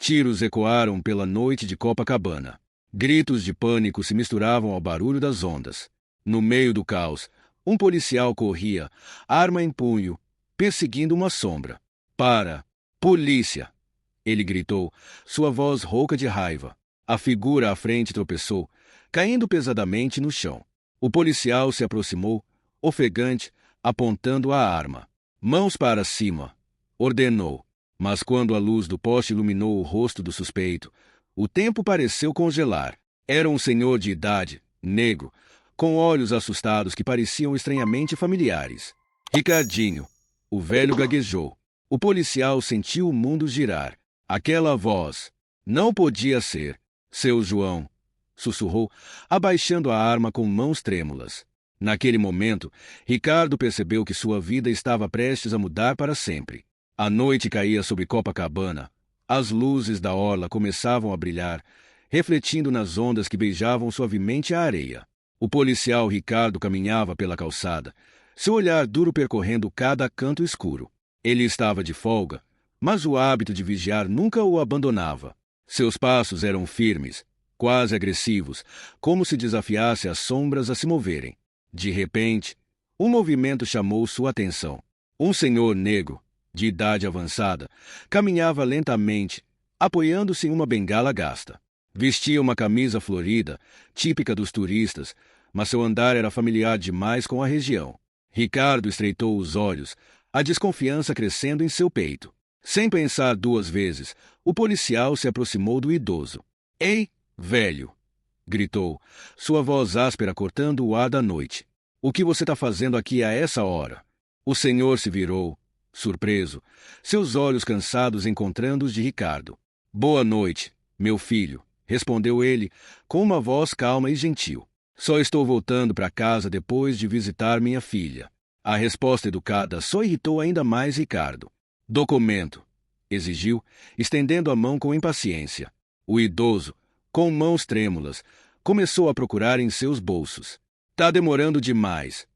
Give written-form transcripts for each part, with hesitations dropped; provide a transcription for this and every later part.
Tiros ecoaram pela noite de Copacabana. Gritos de pânico se misturavam ao barulho das ondas. No meio do caos, um policial corria, arma em punho, perseguindo uma sombra. Para! Polícia! Ele gritou, sua voz rouca de raiva. A figura à frente tropeçou, caindo pesadamente no chão. O policial se aproximou, ofegante, apontando a arma. Mãos para cima! Ordenou. Mas quando a luz do poste iluminou o rosto do suspeito, o tempo pareceu congelar. Era um senhor de idade, negro, com olhos assustados que pareciam estranhamente familiares. Ricardinho! O velho gaguejou. O policial sentiu o mundo girar. Aquela voz não podia ser. Seu João! Sussurrou, abaixando a arma com mãos trêmulas. Naquele momento, Ricardo percebeu que sua vida estava prestes a mudar para sempre. A noite caía sobre Copacabana. As luzes da orla começavam a brilhar, refletindo nas ondas que beijavam suavemente a areia. O policial Ricardo caminhava pela calçada, seu olhar duro percorrendo cada canto escuro. Ele estava de folga, mas o hábito de vigiar nunca o abandonava. Seus passos eram firmes, quase agressivos, como se desafiasse as sombras a se moverem. De repente, um movimento chamou sua atenção. Um senhor negro, de idade avançada, caminhava lentamente, apoiando-se em uma bengala gasta. Vestia uma camisa florida, típica dos turistas, mas seu andar era familiar demais com a região. Ricardo estreitou os olhos, a desconfiança crescendo em seu peito. Sem pensar duas vezes, o policial se aproximou do idoso. Ei, velho! Gritou, sua voz áspera cortando o ar da noite. O que você está fazendo aqui a essa hora? O senhor se virou, surpreso, seus olhos cansados encontrando os de Ricardo. Boa noite, meu filho, respondeu ele, com uma voz calma e gentil. Só estou voltando para casa depois de visitar minha filha. A resposta educada só irritou ainda mais Ricardo. Documento, exigiu, estendendo a mão com impaciência. O idoso, com mãos trêmulas, começou a procurar em seus bolsos. Tá demorando demais,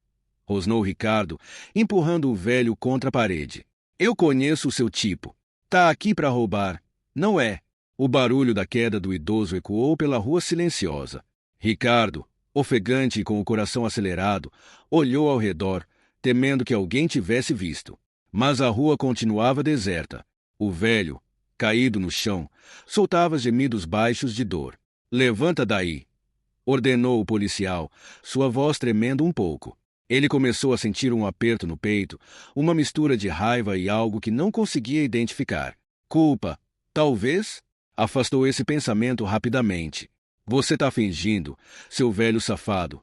rosnou Ricardo, empurrando o velho contra a parede. Eu conheço o seu tipo. Tá aqui para roubar, não é? O barulho da queda do idoso ecoou pela rua silenciosa. Ricardo, ofegante e com o coração acelerado, olhou ao redor, temendo que alguém tivesse visto. Mas a rua continuava deserta. O velho, caído no chão, soltava gemidos baixos de dor. Levanta daí, ordenou o policial, sua voz tremendo um pouco. Ele começou a sentir um aperto no peito, uma mistura de raiva e algo que não conseguia identificar. Culpa, talvez? Afastou esse pensamento rapidamente. Você está fingindo, seu velho safado,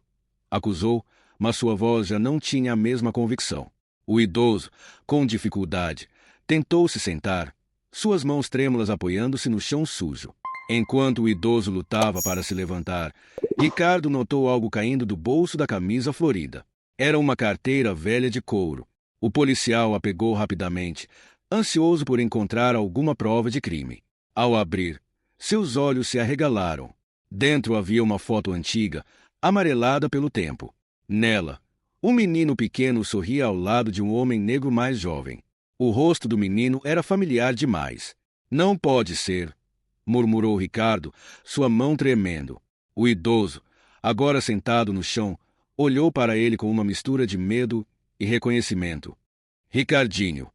acusou, mas sua voz já não tinha a mesma convicção. O idoso, com dificuldade, tentou se sentar, suas mãos trêmulas apoiando-se no chão sujo. Enquanto o idoso lutava para se levantar, Ricardo notou algo caindo do bolso da camisa florida. Era uma carteira velha de couro. O policial a pegou rapidamente, ansioso por encontrar alguma prova de crime. Ao abrir, seus olhos se arregalaram. Dentro havia uma foto antiga, amarelada pelo tempo. Nela, um menino pequeno sorria ao lado de um homem negro mais jovem. O rosto do menino era familiar demais. Não pode ser, murmurou Ricardo, sua mão tremendo. O idoso, agora sentado no chão, olhou para ele com uma mistura de medo e reconhecimento. Ricardinho,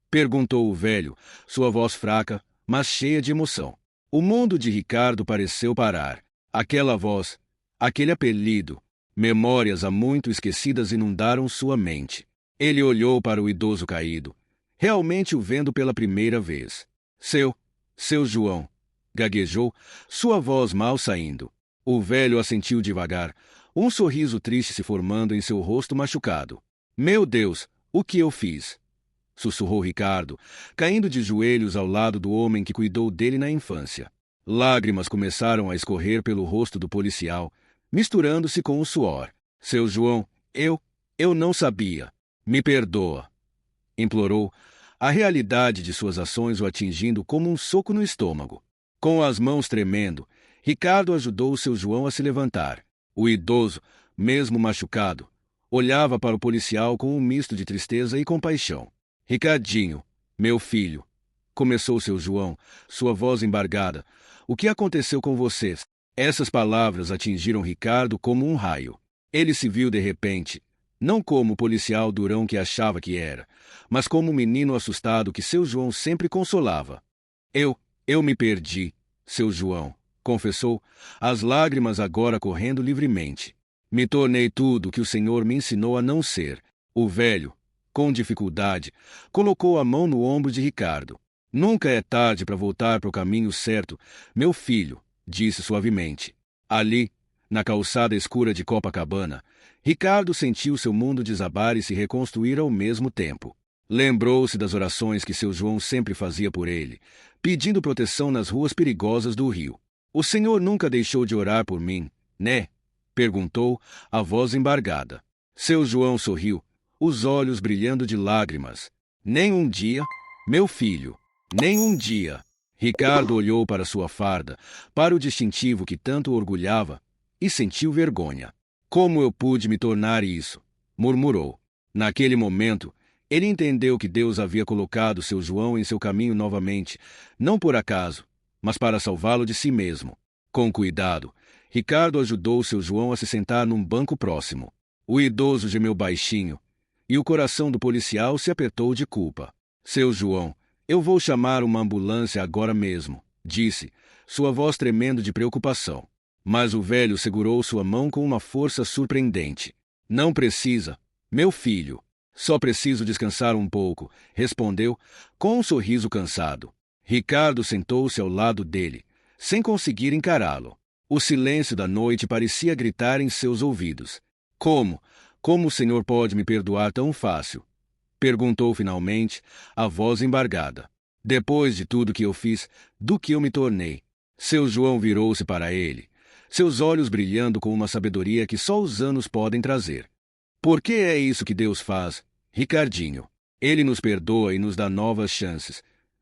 perguntou o velho, sua voz fraca, mas cheia de emoção. O mundo de Ricardo pareceu parar. Aquela voz, aquele apelido, memórias há muito esquecidas inundaram sua mente. Ele olhou para o idoso caído, realmente o vendo pela primeira vez. Seu João, gaguejou, sua voz mal saindo. O velho assentiu devagar, um sorriso triste se formando em seu rosto machucado. Meu Deus, o que eu fiz? Sussurrou Ricardo, caindo de joelhos ao lado do homem que cuidou dele na infância. Lágrimas começaram a escorrer pelo rosto do policial, misturando-se com o suor. Seu João, eu não sabia. Me perdoa, implorou, a realidade de suas ações o atingindo como um soco no estômago. Com as mãos tremendo, Ricardo ajudou seu João a se levantar. O idoso, mesmo machucado, olhava para o policial com um misto de tristeza e compaixão. Ricardinho, meu filho, começou seu João, sua voz embargada. O que aconteceu com vocês? Essas palavras atingiram Ricardo como um raio. Ele se viu de repente, não como o policial durão que achava que era, mas como um menino assustado que seu João sempre consolava. Eu me perdi, seu João, confessou, as lágrimas agora correndo livremente. Me tornei tudo que o Senhor me ensinou a não ser. O velho, com dificuldade, colocou a mão no ombro de Ricardo. Nunca é tarde para voltar para o caminho certo, meu filho, disse suavemente. Ali, na calçada escura de Copacabana, Ricardo sentiu seu mundo desabar e se reconstruir ao mesmo tempo. Lembrou-se das orações que seu João sempre fazia por ele, pedindo proteção nas ruas perigosas do Rio. O Senhor nunca deixou de orar por mim, né? Perguntou, a voz embargada. Seu João sorriu, os olhos brilhando de lágrimas. Nem um dia, meu filho, nem um dia. Ricardo olhou para sua farda, para o distintivo que tanto orgulhava, e sentiu vergonha. Como eu pude me tornar isso? Murmurou. Naquele momento, ele entendeu que Deus havia colocado seu João em seu caminho novamente, não por acaso, mas para salvá-lo de si mesmo. Com cuidado, Ricardo ajudou seu João a se sentar num banco próximo. O idoso gemeu baixinho, e o coração do policial se apertou de culpa. Seu João, eu vou chamar uma ambulância agora mesmo, disse, sua voz tremendo de preocupação. Mas o velho segurou sua mão com uma força surpreendente. Não precisa, meu filho. Só preciso descansar um pouco, respondeu, com um sorriso cansado. Ricardo sentou-se ao lado dele, sem conseguir encará-lo. O silêncio da noite parecia gritar em seus ouvidos. Como o Senhor pode me perdoar tão fácil? Perguntou finalmente, a voz embargada. Depois de tudo que eu fiz, do que eu me tornei. Seu João virou-se para ele, seus olhos brilhando com uma sabedoria que só os anos podem trazer. Por que é isso que Deus faz, Ricardinho? Ele nos perdoa e nos dá novas chances.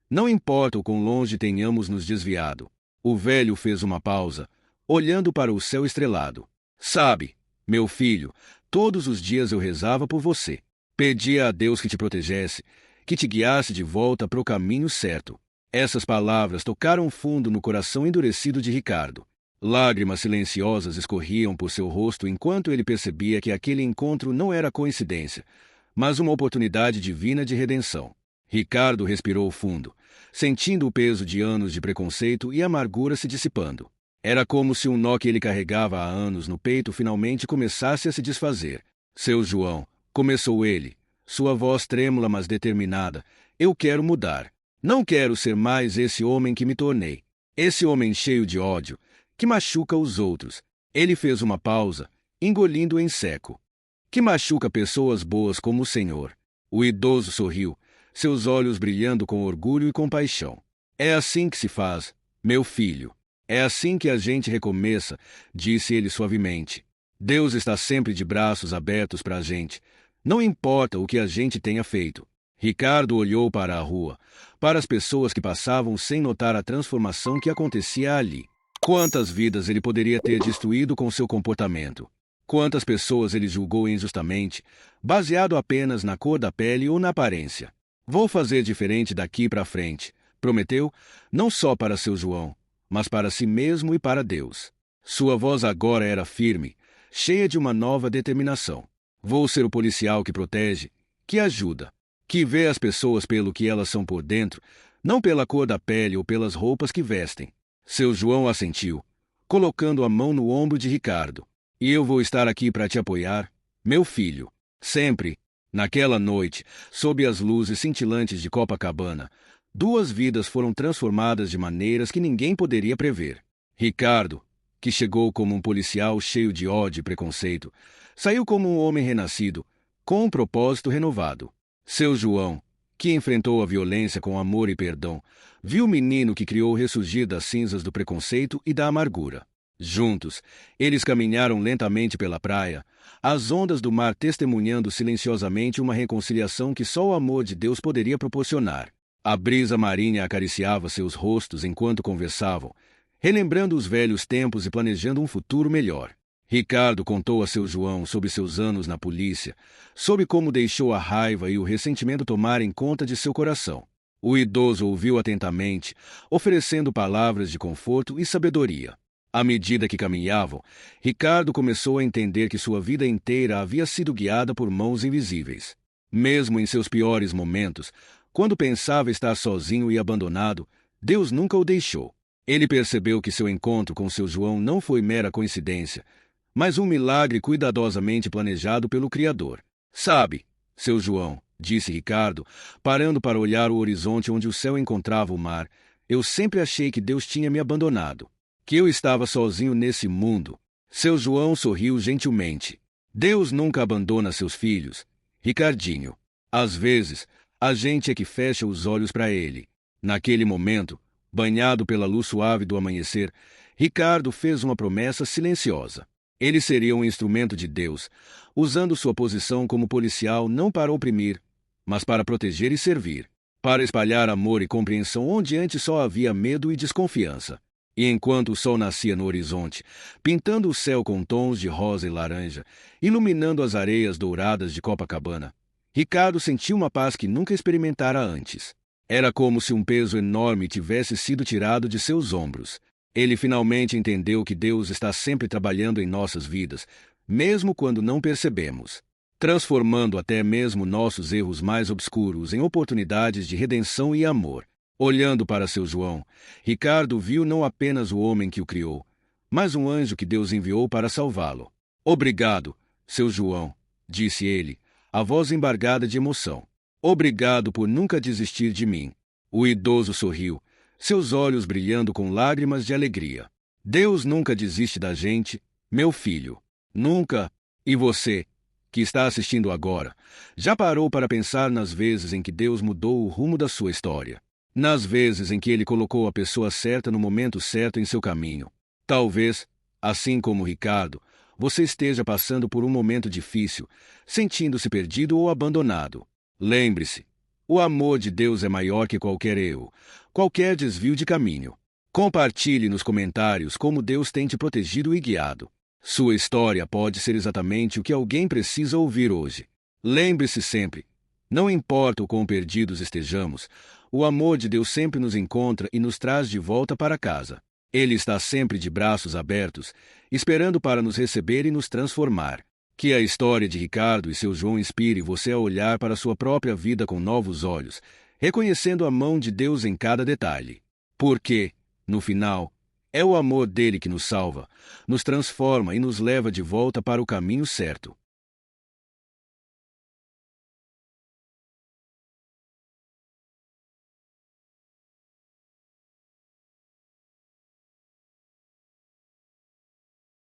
Não importa o quão longe tenhamos nos desviado. O velho fez uma pausa, olhando para o céu estrelado. Sabe, meu filho, todos os dias eu rezava por você. Pedia a Deus que te protegesse, que te guiasse de volta para o caminho certo. Essas palavras tocaram fundo no coração endurecido de Ricardo. Lágrimas silenciosas escorriam por seu rosto enquanto ele percebia que aquele encontro não era coincidência, mas uma oportunidade divina de redenção. Ricardo respirou fundo, sentindo o peso de anos de preconceito e amargura se dissipando. Era como se um nó que ele carregava há anos no peito finalmente começasse a se desfazer. Seu João, começou ele, sua voz trêmula mas determinada, eu quero mudar. Não quero ser mais esse homem que me tornei. Esse homem cheio de ódio, que machuca os outros. Ele fez uma pausa, engolindo em seco. Que machuca pessoas boas como o Senhor. O idoso sorriu, seus olhos brilhando com orgulho e compaixão. É assim que se faz, meu filho. É assim que a gente recomeça, disse ele suavemente. Deus está sempre de braços abertos para a gente. Não importa o que a gente tenha feito. Ricardo olhou para a rua, para as pessoas que passavam sem notar a transformação que acontecia ali. Quantas vidas ele poderia ter destruído com seu comportamento? Quantas pessoas ele julgou injustamente, baseado apenas na cor da pele ou na aparência? Vou fazer diferente daqui para frente, prometeu, não só para seu João, mas para si mesmo e para Deus. Sua voz agora era firme, cheia de uma nova determinação. Vou ser o policial que protege, que ajuda, que vê as pessoas pelo que elas são por dentro, não pela cor da pele ou pelas roupas que vestem. Seu João assentiu, colocando a mão no ombro de Ricardo. E eu vou estar aqui para te apoiar, meu filho. Sempre. Naquela noite, sob as luzes cintilantes de Copacabana, duas vidas foram transformadas de maneiras que ninguém poderia prever. Ricardo, que chegou como um policial cheio de ódio e preconceito, saiu como um homem renascido, com um propósito renovado. Seu João, que enfrentou a violência com amor e perdão, viu o menino que criou ressurgir das cinzas do preconceito e da amargura. Juntos, eles caminharam lentamente pela praia, as ondas do mar testemunhando silenciosamente uma reconciliação que só o amor de Deus poderia proporcionar. A brisa marinha acariciava seus rostos enquanto conversavam, relembrando os velhos tempos e planejando um futuro melhor. Ricardo contou a seu João sobre seus anos na polícia, sobre como deixou a raiva e o ressentimento tomarem conta de seu coração. O idoso ouviu atentamente, oferecendo palavras de conforto e sabedoria. À medida que caminhavam, Ricardo começou a entender que sua vida inteira havia sido guiada por mãos invisíveis. Mesmo em seus piores momentos, quando pensava estar sozinho e abandonado, Deus nunca o deixou. Ele percebeu que seu encontro com seu João não foi mera coincidência, mas um milagre cuidadosamente planejado pelo Criador. Sabe, seu João, disse Ricardo, parando para olhar o horizonte onde o céu encontrava o mar, eu sempre achei que Deus tinha me abandonado, que eu estava sozinho nesse mundo. Seu João sorriu gentilmente. Deus nunca abandona seus filhos, Ricardinho. Às vezes, a gente é que fecha os olhos para ele. Naquele momento, banhado pela luz suave do amanhecer, Ricardo fez uma promessa silenciosa. Ele seria um instrumento de Deus, usando sua posição como policial não para oprimir, mas para proteger e servir, para espalhar amor e compreensão onde antes só havia medo e desconfiança. E enquanto o sol nascia no horizonte, pintando o céu com tons de rosa e laranja, iluminando as areias douradas de Copacabana, Ricardo sentiu uma paz que nunca experimentara antes. Era como se um peso enorme tivesse sido tirado de seus ombros. Ele finalmente entendeu que Deus está sempre trabalhando em nossas vidas, mesmo quando não percebemos, transformando até mesmo nossos erros mais obscuros em oportunidades de redenção e amor. Olhando para seu João, Ricardo viu não apenas o homem que o criou, mas um anjo que Deus enviou para salvá-lo. Obrigado, seu João, disse ele, a voz embargada de emoção. Obrigado por nunca desistir de mim. O idoso sorriu, seus olhos brilhando com lágrimas de alegria. Deus nunca desiste da gente, meu filho. Nunca. E você, que está assistindo agora, já parou para pensar nas vezes em que Deus mudou o rumo da sua história? Nas vezes em que Ele colocou a pessoa certa no momento certo em seu caminho? Talvez, assim como Ricardo, você esteja passando por um momento difícil, sentindo-se perdido ou abandonado. Lembre-se, o amor de Deus é maior que qualquer erro, qualquer desvio de caminho. Compartilhe nos comentários como Deus tem te protegido e guiado. Sua história pode ser exatamente o que alguém precisa ouvir hoje. Lembre-se sempre, não importa o quão perdidos estejamos, o amor de Deus sempre nos encontra e nos traz de volta para casa. Ele está sempre de braços abertos, esperando para nos receber e nos transformar. Que a história de Ricardo e seu João inspire você a olhar para sua própria vida com novos olhos, reconhecendo a mão de Deus em cada detalhe. Porque, no final, é o amor dele que nos salva, nos transforma e nos leva de volta para o caminho certo.